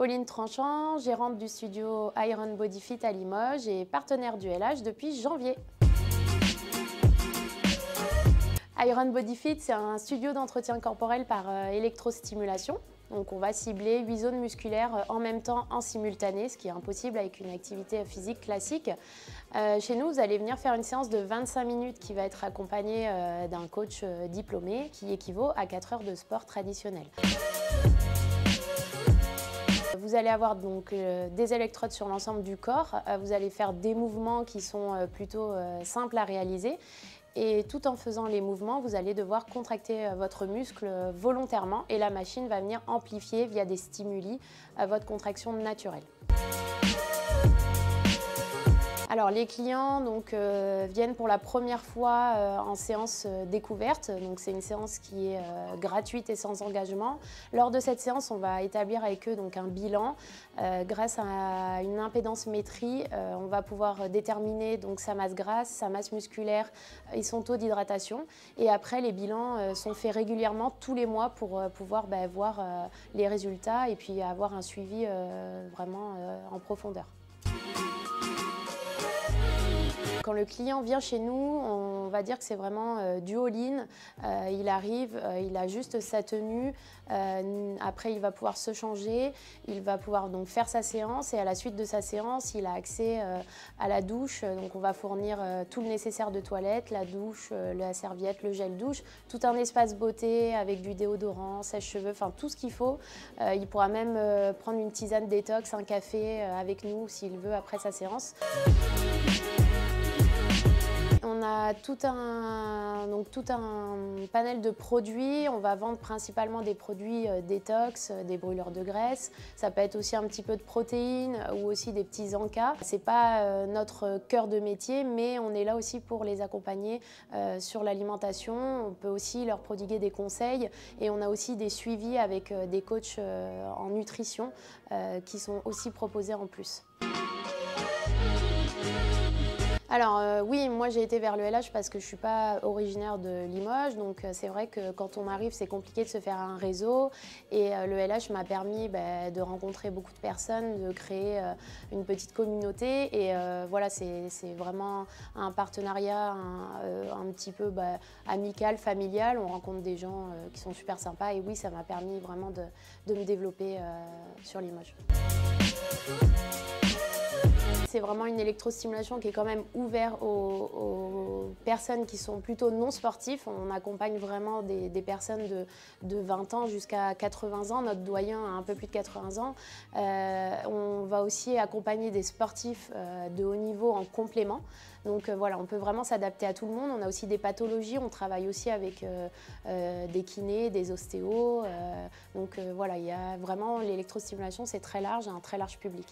Pauline Tranchant, gérante du studio Iron Body Fit à Limoges et partenaire du LH depuis janvier. Iron Body Fit, c'est un studio d'entretien corporel par électrostimulation. Donc on va cibler 8 zones musculaires en même temps, en simultané, ce qui est impossible avec une activité physique classique. Chez nous, vous allez venir faire une séance de 25 minutes qui va être accompagnée d'un coach diplômé qui équivaut à 4 heures de sport traditionnel. Vous allez avoir donc des électrodes sur l'ensemble du corps. Vous allez faire des mouvements qui sont plutôt simples à réaliser. Et tout en faisant les mouvements, vous allez devoir contracter votre muscle volontairement et la machine va venir amplifier via des stimuli votre contraction naturelle. Alors les clients viennent pour la première fois en séance découverte, donc c'est une séance qui est gratuite et sans engagement. Lors de cette séance, on va établir avec eux un bilan. Grâce à une impédance-métrie, on va pouvoir déterminer sa masse grasse, sa masse musculaire et son taux d'hydratation. Et après, les bilans sont faits régulièrement tous les mois pour pouvoir voir les résultats et puis avoir un suivi vraiment en profondeur. Quand le client vient chez nous, on va dire que c'est vraiment du all-in. Il arrive, il a juste sa tenue. Après, il va pouvoir se changer. Il va pouvoir donc faire sa séance. Et à la suite de sa séance, il a accès à la douche. Donc, on va fournir tout le nécessaire de toilette, la douche, la serviette, le gel douche, tout un espace beauté avec du déodorant, sèche-cheveux, enfin tout ce qu'il faut. Il pourra même prendre une tisane détox, un café avec nous s'il veut après sa séance. On a tout un panel de produits. On va vendre principalement des produits détox, des brûleurs de graisse. Ça peut être aussi un petit peu de protéines ou aussi des petits encas. C'est pas notre cœur de métier, mais on est là aussi pour les accompagner sur l'alimentation. On peut aussi leur prodiguer des conseils et on a aussi des suivis avec des coachs en nutrition qui sont aussi proposés en plus. Alors oui, moi j'ai été vers le LH parce que je ne suis pas originaire de Limoges, donc c'est vrai que quand on arrive, c'est compliqué de se faire un réseau et le LH m'a permis de rencontrer beaucoup de personnes, de créer une petite communauté et voilà, c'est vraiment un partenariat un petit peu amical, familial. On rencontre des gens qui sont super sympas et oui, ça m'a permis vraiment de me développer sur Limoges. C'est vraiment une électrostimulation qui est quand même ouverte aux personnes qui sont plutôt non sportifs. On accompagne vraiment des personnes de 20 ans jusqu'à 80 ans. Notre doyen a un peu plus de 80 ans. On va aussi accompagner des sportifs de haut niveau en complément. Donc voilà, on peut vraiment s'adapter à tout le monde. On a aussi des pathologies. On travaille aussi avec des kinés, des ostéos. Donc voilà, il y a vraiment l'électrostimulation, c'est très large, un très large public.